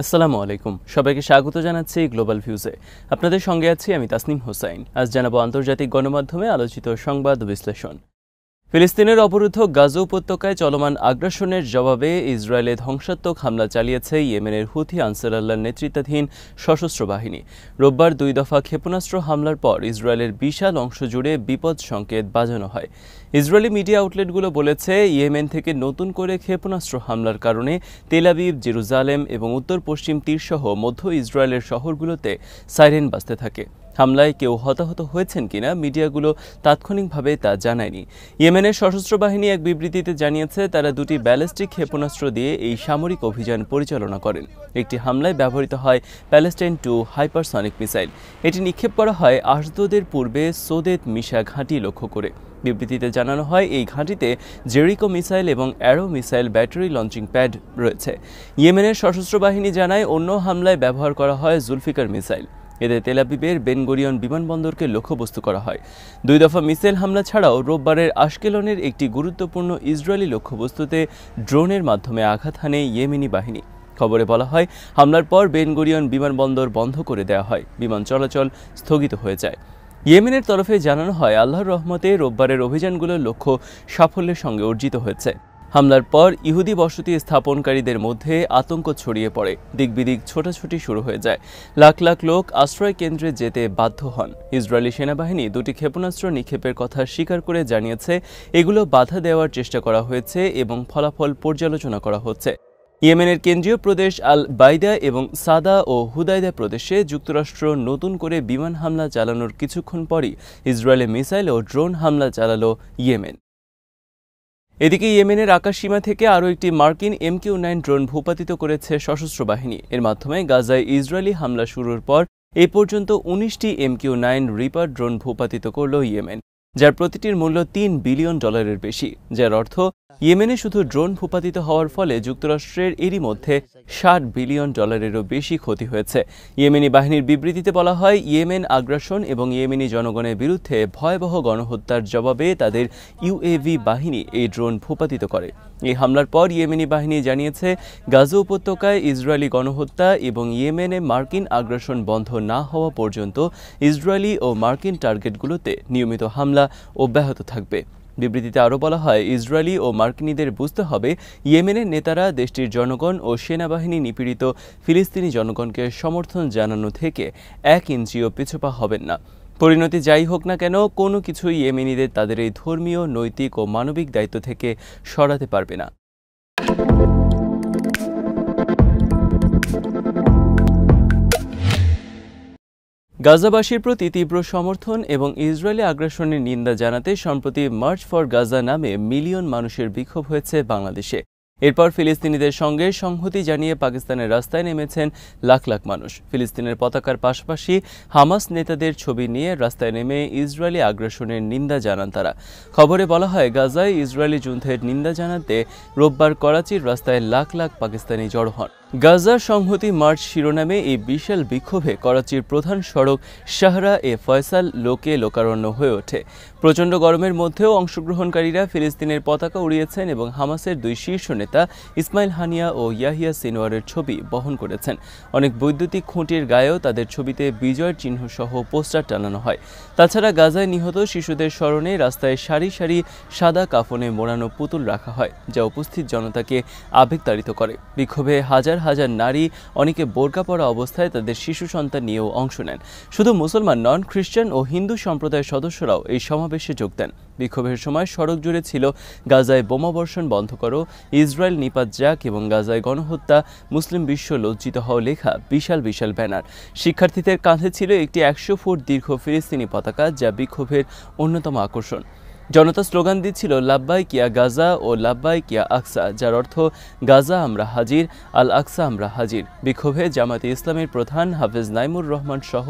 আসসালামু আলাইকুম। সবাইকে স্বাগত জানাচ্ছি গ্লোবাল ভিউজে। আপনাদের সঙ্গে আছি আমি তাসনিম হোসাইন। আজ জানাবো আন্তর্জাতিক গণমাধ্যমে আলোচিত সংবাদ বিশ্লেষণ। ফিলিস্তিনের অবরুদ্ধ গাজা উপত্যকায় চলমান আগ্রাসনের জবাবে ইসরায়েলে ধ্বংসাত্মক হামলা চালিয়েছে ইয়েমেনের হুথি আনসারুল্লাহর নেতৃত্বাধীন সশস্ত্র বাহিনী। রোববার 2 দফা ক্ষেপণাস্ত্র হামলার পর ইসরায়েলের বিশাল অংশ জুড়ে বিপদ সংকেত বাজানো হয়। ইসরায়েলি মিডিয়া আউটলেটগুলো বলেছে, ইয়েমেন থেকে নতুন করে ক্ষেপণাস্ত্র হামলার কারণে তেল আবিব, জেরুজালেম এবং উত্তর পশ্চিম তীরসহ মধ্য ইসরায়েলের শহরগুলোতে সাইরেন বাজতে থাকে। হামলায় কেউ হতাহত হয়েছেন কিনা মিডিয়াগুলো তাৎক্ষণিকভাবে তা জানায়নি। ইয়েমেনের সশস্ত্র বাহিনী এক বিবৃতিতে জানিয়েছে, তারা 2টি ব্যালিস্টিক ক্ষেপণাস্ত্র দিয়ে এই সামরিক অভিযান পরিচালনা করেন। একটি হামলায় ব্যবহৃত হয় প্যালেস্টাইন 2 হাইপারসনিক মিসাইল। এটি নিক্ষেপ করা হয় আশদোদের পূর্বে সোদেত মিশা ঘাঁটি লক্ষ্য করে। বিবৃতিতে জানানো হয়, এই ঘাঁটিতে জেরিকো মিসাইল এবং arrow missile battery launching pad রয়েছে। ইয়েমেনের সশস্ত্র বাহিনী জানায়, অন্য হামলায় ব্যবহার করা হয় জুলফিকার মিসাইল। এতে তেল আবিবের বেন গুরিয়ন বিমানবন্দরকে লক্ষ্যবস্তু করা হয়। 2 দফা মিসাইল হামলা ছাড়াও রোববারের আশকেলনের একটি গুরুত্বপূর্ণ ইসরায়েলি লক্ষ্যবস্তুতে ড্রোনের মাধ্যমে আঘাত হানে ইয়েমেনি বাহিনী। খবরে বলা হয়, হামলার পর বেন গুরিয়ন বিমানবন্দর বন্ধ করে দেওয়া হয়, বিমান চলাচল স্থগিত হয়ে যায়। ইয়েমেনের তরফে জানানো হয়, আল্লাহর রহমতে রোববারের অভিযানগুলোর লক্ষ্য সাফল্যের সঙ্গে অর্জিত হয়েছে। হামলার পর ইহুদি বসতি স্থাপনকারীদের মধ্যে আতঙ্ক ছড়িয়ে পড়ে, দিকবিদিক ছোটাছুটি শুরু হয়ে যায়। লাখ লাখ লোক আশ্রয় কেন্দ্রে যেতে বাধ্য হন। ইসরায়েলি সেনাবাহিনী 2টি ক্ষেপণাস্ত্র নিক্ষেপের কথা স্বীকার করে জানিয়েছে, এগুলো বাধা দেওয়ার চেষ্টা করা হয়েছে এবং ফলাফল পর্যালোচনা করা হচ্ছে। ইয়েমেনের কেন্দ্রীয় প্রদেশ আল বাইদা এবং সাদা ও হুদাইদা প্রদেশে যুক্তরাষ্ট্র নতুন করে বিমান হামলা চালানোর কিছুক্ষণ পরই ইসরায়েলে মিসাইল ও ড্রোন হামলা চালালো ইয়েমেন। এদিকে ইয়েমেনের আকাশসীমা থেকে আরও একটি মার্কিন MQ-9 ড্রোন ভূপাতিত করেছে সশস্ত্র বাহিনী। এর মাধ্যমে গাজায় ইসরায়েলি হামলা শুরুর পর এ পর্যন্ত 19টি MQ-9 রিপার ড্রোন ভূপাতিত করল ইয়েমেন, যার প্রতিটির মূল্য $3 বিলিয়ন বেশি। যার অর্থ, ইয়েমেনে শুধু ড্রোন ভূপাতিত হওয়ার ফলে যুক্তরাষ্ট্রের এরই মধ্যে $60 বিলিয়ন বেশি ক্ষতি হয়েছে। ইয়েমেনি বাহিনীর বিবৃতিতে বলা হয়, ইয়েমেন আগ্রাসন এবং ইয়েমেনি জনগণের বিরুদ্ধে ভয়াবহ গণহত্যার জবাবে তাদের UAV বাহিনী এই ড্রোন ভূপাতিত করে। এই হামলার পর ইয়েমেনি বাহিনী জানিয়েছে, গাজা উপত্যকায় ইসরায়েলি গণহত্যা এবং ইয়েমেনে মার্কিন আগ্রাসন বন্ধ না হওয়া পর্যন্ত ইসরায়েলি ও মার্কিন টার্গেটগুলোতে নিয়মিত হামলা অব্যাহত থাকবে। বিবৃতিতে আরও বলা হয়, ইসরায়েলি ও মার্কিনীদের বুঝতে হবে, ইয়েমেনের নেতারা দেশটির জনগণ ও সেনাবাহিনী নিপীড়িত ফিলিস্তিনি জনগণকে সমর্থন জানানো থেকে 1 ইঞ্চিও পিছপা হবেন না। পরিণতি যাই হোক না কেন, কোনো কিছুই ইয়েমেনিদের তাদের এই ধর্মীয়, নৈতিক ও মানবিক দায়িত্ব থেকে সরাতে পারবে না। গাজাবাসীর প্রতি তীব্র সমর্থন এবং ইসরায়েলি আগ্রাসনের নিন্দা জানাতে সম্প্রতি মার্চ ফর গাজা নামে মিলিয়ন মানুষের বিক্ষোভ হয়েছে বাংলাদেশে। এরপর ফিলিস্তিনিদের সঙ্গে সংহতি জানিয়ে পাকিস্তানের রাস্তায় নেমেছেন লাখ লাখ মানুষ। ফিলিস্তিনের পতাকার পাশাপাশি হামাস নেতাদের ছবি নিয়ে রাস্তায় নেমে ইসরায়েলি আগ্রাসনের নিন্দা জানান তারা। খবরে বলা হয়, গাজায় ইসরায়েলি যুদ্ধের নিন্দা জানাতে রোববার করাচির রাস্তায় লাখ লাখ পাকিস্তানি জড়ো হন। গাজা সংহতি মার্চ শিরোনামে এই বিশাল বিক্ষোভে করাচির প্রধান সড়ক শাহরা এ ফয়সাল লোকে লোকারণ্য হয়ে ওঠে। প্রচণ্ড গরমের মধ্যেও অংশগ্রহণকারীরা ফিলিস্তিনের পতাকা উড়িয়েছেন এবং হামাসের 2 শীর্ষ নেতা ইসমাইল হানিয়া ও ইয়াহিয়া সিনওয়ারের ছবি বহন করেছেন। অনেক বৈদ্যুতিক খুঁটির গায়েও তাদের ছবিতে বিজয়ের চিহ্ন সহ পোস্টার টানানো হয়। তাছাড়া গাজায় নিহত শিশুদের স্মরণে রাস্তায় সারি সারি সাদা কাফনে মোড়ানো পুতুল রাখা হয়, যা উপস্থিত জনতাকে আবেগতাড়িত করে। বিক্ষোভে হাজার হাজার নারী, অনেকে বোরকা পরা অবস্থায় তাদের শিশু সন্তান নিয়েও অংশ নেন। শুধু মুসলমান নন, খ্রিস্টান ও হিন্দু সম্প্রদায়ের সদস্যরাও এই সমাবেশে যোগ দেন। বিক্ষোভের সময় সড়ক জুড়ে ছিল গাজায় বোমাবর্ষণ বন্ধ করো, ইসরায়েল নিপাত যাক এবং গাজায় গণহত্যা, মুসলিম বিশ্ব লজ্জিত হও লেখা বিশাল বিশাল ব্যানার। শিক্ষার্থীদের কাঁধে ছিল একটি 100 ফুট দীর্ঘ ফিলিস্তিনি পতাকা, যা বিক্ষোভের অন্যতম আকর্ষণ। জনতা স্লোগান দিচ্ছিল, লাব্বাইক ইয়া গাজা ও লাব্বাইক ইয়া আকসা, যার অর্থ গাজা আমরা হাজির, আল আকসা আমরা হাজির। বিক্ষোভে জামাতে ইসলামের প্রধান হাফেজ নাইমুর রহমান সহ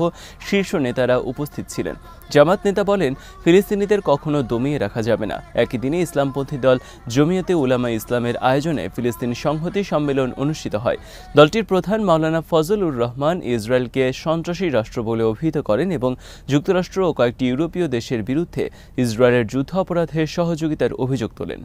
শীর্ষ নেতারা উপস্থিত ছিলেন। জামাত নেতা বলেন, ফিলিস্তিনিদের কখনো দমিয়ে রাখা যাবে না। একই দিনে ইসলামপন্থী দল জমিয়তে উলামা ইসলামের আয়োজনে ফিলিস্তিন সংহতি সম্মেলন অনুষ্ঠিত হয়। দলটির প্রধান মাওলানা ফজলুর রহমান ইসরায়েলকে সন্ত্রাসী রাষ্ট্র বলে অভিহিত করেন এবং যুক্তরাষ্ট্র ও কয়েকটি ইউরোপীয় দেশের বিরুদ্ধে ইসরায়েলের যুদ্ধ অপরাধের সহযোগিতার অভিযোগ তোলেন।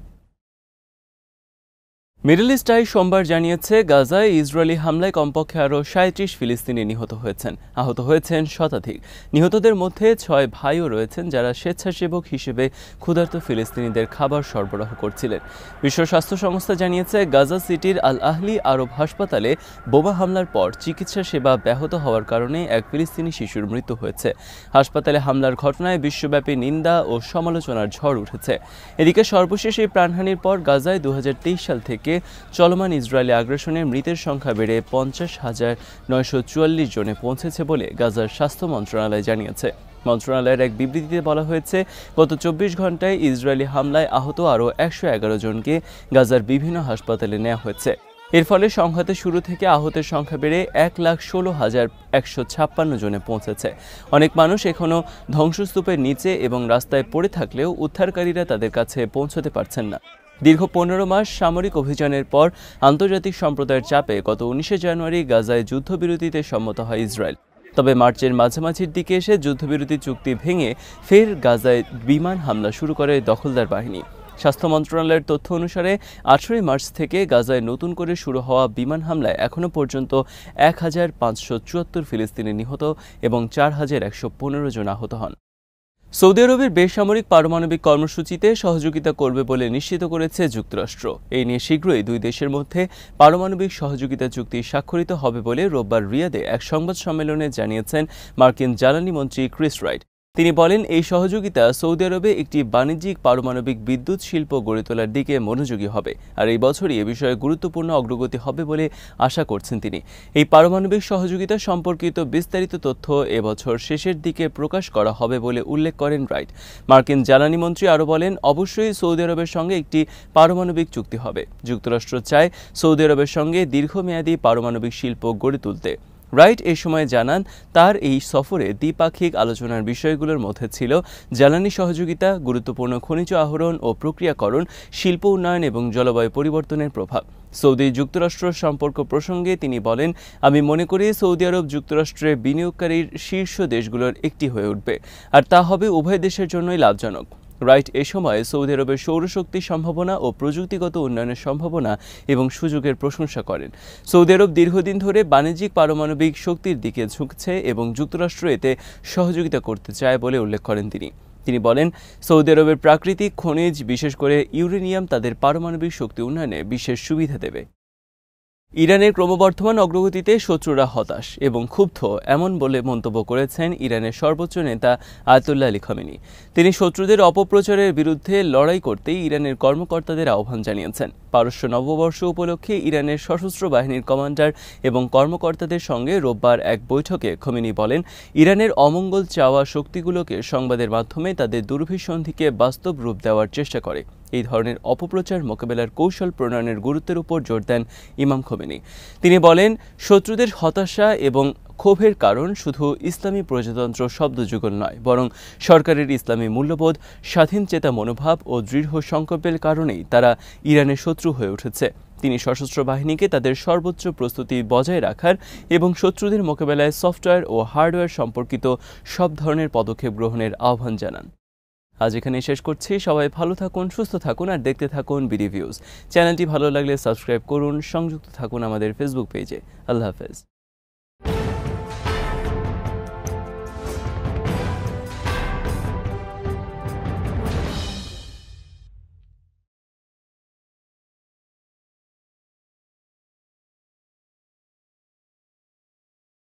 মিডল ইস্ট আই সোমবার জানিয়েছে, গাজায় ইসরায়েলি হামলায় কমপক্ষে আরও ৩৭ ফিলিস্তিনি নিহত হয়েছেন। আহত হয়েছেন শতাধিক। নিহতদের মধ্যে ৬ ভাইও রয়েছেন, যারা স্বেচ্ছাসেবক হিসেবে ক্ষুধার্ত ফিলিস্তিনিদের খাবার সরবরাহ করছিলেন। বিশ্ব স্বাস্থ্য সংস্থা জানিয়েছে, গাজা সিটির আল আহলি আরব হাসপাতালে বোমা হামলার পর চিকিৎসা সেবা ব্যাহত হওয়ার কারণে এক ফিলিস্তিনি শিশুর মৃত্যু হয়েছে। হাসপাতালে হামলার ঘটনায় বিশ্বব্যাপী নিন্দা ও সমালোচনার ঝড় উঠেছে। এদিকে সর্বশেষ এই প্রাণহানির পর গাজায় ২০২৩ সাল থেকে চলমান ইসরায়েলি আগ্রাসনে মৃতের সংখ্যা বেড়ে ৫০,৯৪৪ জনে পৌঁছেছে বলে গাজার স্বাস্থ্য মন্ত্রণালয় জানিয়েছে। মন্ত্রণালয়ের এক বিবৃতিতে বলা হয়েছে, গত ২৪ ঘন্টায় ইসরায়েলি হামলায় আহত আরও ১১১ জনকে গাজার বিভিন্ন হাসপাতালে নেওয়া হয়েছে। এর ফলে সংঘাতের শুরু থেকে আহতের সংখ্যা বেড়ে ১,১৬,১৫৬ জনে পৌঁছেছে। অনেক মানুষ এখনও ধ্বংসস্তূপের নিচে এবং রাস্তায় পড়ে থাকলেও উদ্ধারকারীরা তাদের কাছে পৌঁছতে পারছেন না। দীর্ঘ ১৫ মাস সামরিক অভিযানের পর আন্তর্জাতিক সম্প্রদায়ের চাপে গত ১৯ জানুয়ারি গাজায় যুদ্ধবিরতিতে সম্মত হয় ইসরায়েল। তবে মার্চের মাঝামাঝির দিকে এসে যুদ্ধবিরতি চুক্তি ভেঙে ফের গাজায় বিমান হামলা শুরু করে দখলদার বাহিনী। স্বাস্থ্য মন্ত্রণালয়ের তথ্য অনুসারে ১৮ মার্চ থেকে গাজায় নতুন করে শুরু হওয়া বিমান হামলায় এখনও পর্যন্ত ১,৫৭৪ ফিলিস্তিনি নিহত এবং ৪,১১৫ জন আহত হন। সৌদি আরবের বেসামরিক পারমাণবিক কর্মসূচিতে সহযোগিতা করবে বলে নিশ্চিত করেছে যুক্তরাষ্ট্র। এই নিয়ে শীঘ্রই দুই দেশের মধ্যে পারমাণবিক সহযোগিতা চুক্তি স্বাক্ষরিত হবে বলে রোববার রিয়াদে এক সংবাদ সম্মেলনে জানিয়েছেন মার্কিন জ্বালানি মন্ত্রী ক্রিস রাইট। তিনি বলেন, এই সহযোগিতা সৌদি আরবে একটি বাণিজ্যিক পারমাণবিক বিদ্যুৎ শিল্প গড়ে তোলার দিকে মনোযোগী হবে, আর এই বছরই এ বিষয়ে গুরুত্বপূর্ণ অগ্রগতি হবে বলে আশা করছেন তিনি। এই পারমাণবিক সহযোগিতা সম্পর্কিত বিস্তারিত তথ্য এবছর শেষের দিকে প্রকাশ করা হবে বলে উল্লেখ করেন রাইট। মার্কিন জ্বালানি মন্ত্রী আরও বলেন, অবশ্যই সৌদি আরবের সঙ্গে একটি পারমাণবিক চুক্তি হবে। যুক্তরাষ্ট্র চায় সৌদি আরবের সঙ্গে দীর্ঘমেয়াদী পারমাণবিক শিল্প গড়ে তুলতে। রাইট এই সময় জানান, তার এই সফরে দ্বিপাক্ষিক আলোচনার বিষয়গুলোর মধ্যে ছিল জ্বালানি সহযোগিতা, গুরুত্বপূর্ণ খনিজ আহরণ ও প্রক্রিয়াকরণ, শিল্প উন্নয়ন এবং জলবায়ু পরিবর্তনের প্রভাব। সৌদি যুক্তরাষ্ট্র সম্পর্ক প্রসঙ্গে তিনি বলেন, আমি মনে করি সৌদি আরব যুক্তরাষ্ট্রের বিনিয়োগকারীর শীর্ষ দেশগুলোর একটি হয়ে উঠবে, আর তা হবে উভয় দেশের জন্যই লাভজনক। রাইট এ সময় সৌদি আরবের সৌরশক্তির সম্ভাবনা ও প্রযুক্তিগত উন্নয়নের সম্ভাবনা এবং সুযোগের প্রশংসা করেন। সৌদি আরব দীর্ঘদিন ধরে বাণিজ্যিক পারমাণবিক শক্তির দিকে ঝুঁকছে এবং যুক্তরাষ্ট্র এতে সহযোগিতা করতে চায় বলে উল্লেখ করেন তিনি বলেন, সৌদি আরবের প্রাকৃতিক খনিজ, বিশেষ করে ইউরেনিয়াম, তাদের পারমাণবিক শক্তি উন্নয়নে বিশেষ সুবিধা দেবে। ইরানের ক্রমবর্ধমান অগ্রগতিতে শত্রুরা হতাশ এবং ক্ষুব্ধ, এমন বলে মন্তব্য করেছেন ইরানের সর্বোচ্চ নেতা আয়াতুল্লাহ আলী খামেনি। তিনি শত্রুদের অপপ্রচারের বিরুদ্ধে লড়াই করতেই ইরানের কর্মকর্তাদের আহ্বান জানিয়েছেন। পারস্য নববর্ষ উপলক্ষে ইরানের সশস্ত্র বাহিনীর কমান্ডার এবং কর্মকর্তাদের সঙ্গে রোববার এক বৈঠকে খামেনি বলেন, ইরানের অমঙ্গল চাওয়া শক্তিগুলোকে সংবাদের মাধ্যমে তাদের দুর্ভিসন্ধিকে বাস্তব রূপ দেওয়ার চেষ্টা করে। এই ধরনের অপপ্রচার মোকাবেলার কৌশল প্রণয়নের গুরুত্বের উপর জোর দেন ইমাম খামেনি। তিনি বলেন, শত্রুদের হতাশা এবং ক্ষোভের কারণ শুধু ইসলামী প্রজাতন্ত্র শব্দযুগল নয়, বরং সরকারের ইসলামী মূল্যবোধ, স্বাধীনচেতা মনোভাব ও দৃঢ় সংকল্পের কারণেই তারা ইরানের শত্রু হয়ে উঠেছে। তিনি সশস্ত্র বাহিনীকে তাদের সর্বোচ্চ প্রস্তুতি বজায় রাখার এবং শত্রুদের মোকাবেলায় সফটওয়্যার ও হার্ডওয়্যার সম্পর্কিত সব ধরনের পদক্ষেপ গ্রহণের আহ্বান জানান। আজ এখানে শেষ করছি। সবাই ভালো থাকুন, সুস্থ থাকুন আর দেখতে থাকুন বিডি ভিউজ। চ্যানেলটি ভালো লাগলে সাবস্ক্রাইব করুন, সংযুক্ত থাকুন আমাদের ফেসবুক পেজে। আল্লাহ হাফেজ।